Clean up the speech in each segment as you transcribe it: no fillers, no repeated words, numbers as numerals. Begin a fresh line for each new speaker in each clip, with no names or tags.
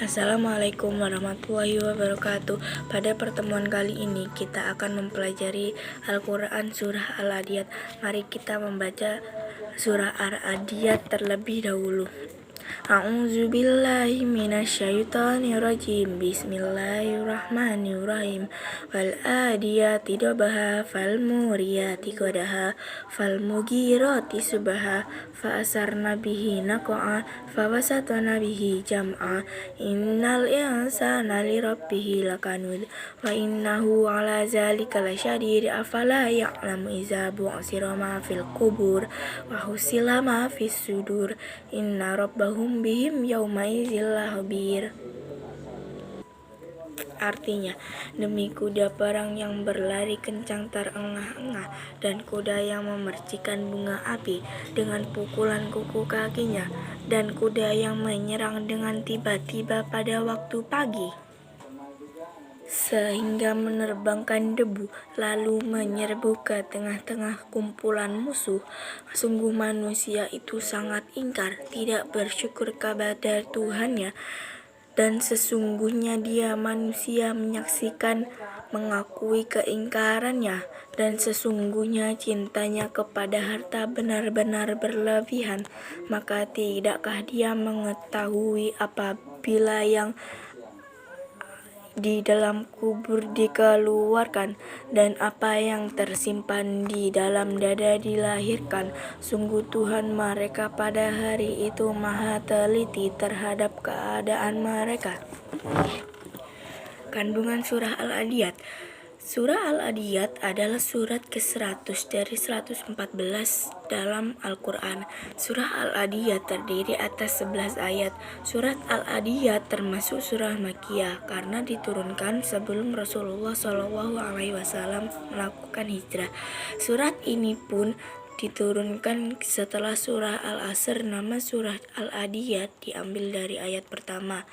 Assalamualaikum warahmatullahi wabarakatuh. Pada pertemuan kali ini kita akan mempelajari Al-Quran Surah Al-Adiyat. Mari kita membaca Surah Al-Adiyat terlebih dahulu. A'udzubillahi minasyaitonirrajim. Bismillahirrahmanirrahim. Wal adiyati dabaha fal muriyati qadaha fal mugirati subha fa asarna bihi naqa'a fa wasatna bihi jam'a. Innal insana li rabbih lakanud wa innahu ala zalika lasyadid. Afala ya'lamu iza bu'sira ma fil qubur wa husila ma fis sudur. Inna rabbahum bihim yauma idzil khabir. Artinya, demi kuda perang yang berlari kencang terengah-engah dan kuda yang memercikan bunga api dengan pukulan kuku kakinya, dan kuda yang menyerang dengan tiba-tiba pada waktu pagi sehingga menerbangkan debu lalu menyerbu ke tengah-tengah kumpulan musuh. Sungguh manusia itu sangat ingkar, tidak bersyukur kepada Tuhannya, dan sesungguhnya dia manusia menyaksikan mengakui keingkarannya, dan sesungguhnya cintanya kepada harta benar-benar berlebihan. Maka tidakkah dia mengetahui apabila yang di dalam kubur dikeluarkan dan apa yang tersimpan di dalam dada dilahirkan? Sungguh Tuhan mereka pada hari itu maha teliti terhadap keadaan mereka. Kandungan Surah Al-Adiyat. Surah Al-Adiyat adalah surat ke-100 dari 114 dalam Al-Quran. Surah Al-Adiyat terdiri atas 11 ayat. Surat Al-Adiyat termasuk surah Makkiyah karena diturunkan sebelum Rasulullah SAW melakukan hijrah. Surat ini pun diturunkan setelah surah Al-Asr. Nama surah Al-Adiyat diambil dari ayat pertama,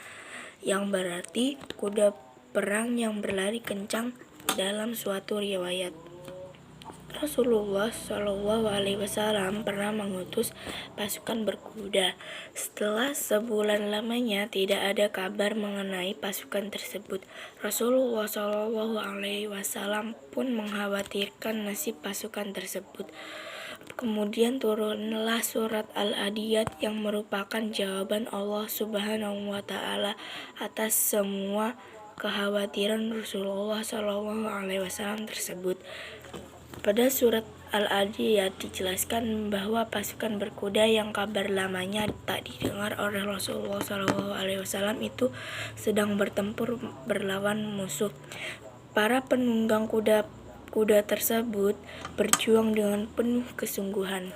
yang berarti kuda perang yang berlari kencang. Dalam suatu riwayat, Rasulullah SAW pernah mengutus pasukan berkuda. Setelah sebulan lamanya tidak ada kabar mengenai pasukan tersebut. Rasulullah SAW pun mengkhawatirkan nasib pasukan tersebut. Kemudian turunlah surat Al-Adiyat yang merupakan jawaban Allah Subhanahu wa Ta'ala atas semua kekhawatiran Rasulullah SAW tersebut. Pada surat Al-Adiyat dijelaskan bahwa pasukan berkuda yang kabar lamanya tak didengar oleh Rasulullah SAW itu sedang bertempur berlawan musuh. Para penunggang kuda tersebut berjuang dengan penuh kesungguhan.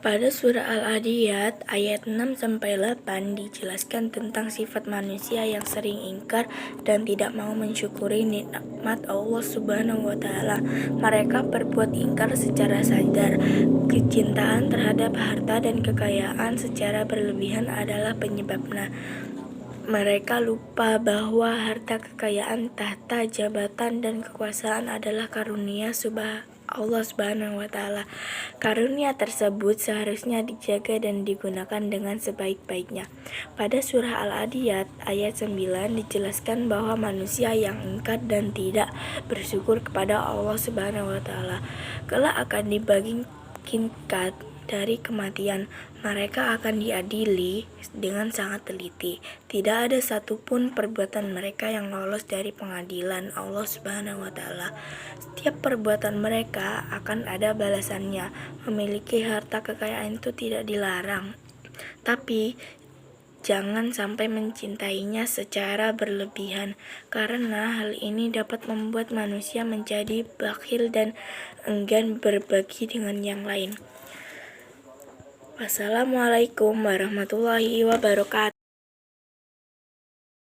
Pada surah Al-Adiyat ayat 6-8 dijelaskan tentang sifat manusia yang sering ingkar dan tidak mau mensyukuri nikmat Allah Subhanahu wa Ta'ala. Mereka berbuat ingkar secara sadar. Kecintaan terhadap harta dan kekayaan secara berlebihan adalah penyebabnya. Mereka lupa bahwa harta, kekayaan, tahta, jabatan, dan kekuasaan adalah karunia Allah Subhanahu wa Ta'ala. Karunia tersebut seharusnya dijaga dan digunakan dengan sebaik-baiknya. Pada surah Al-Adiyat ayat 9 dijelaskan bahwa manusia yang ingkar dan tidak bersyukur kepada Allah Subhanahu wa Ta'ala kelak akan dibangkitkan dari kematian. Mereka akan diadili dengan sangat teliti. Tidak ada satupun perbuatan mereka yang lolos dari pengadilan Allah Subhanahu wa Ta'ala. Setiap perbuatan mereka akan ada balasannya. Memiliki harta kekayaan itu tidak dilarang, tapi jangan sampai mencintainya secara berlebihan, karena hal ini dapat membuat manusia menjadi bakhil dan enggan berbagi dengan yang lain. Wassalamualaikum warahmatullahi wabarakatuh.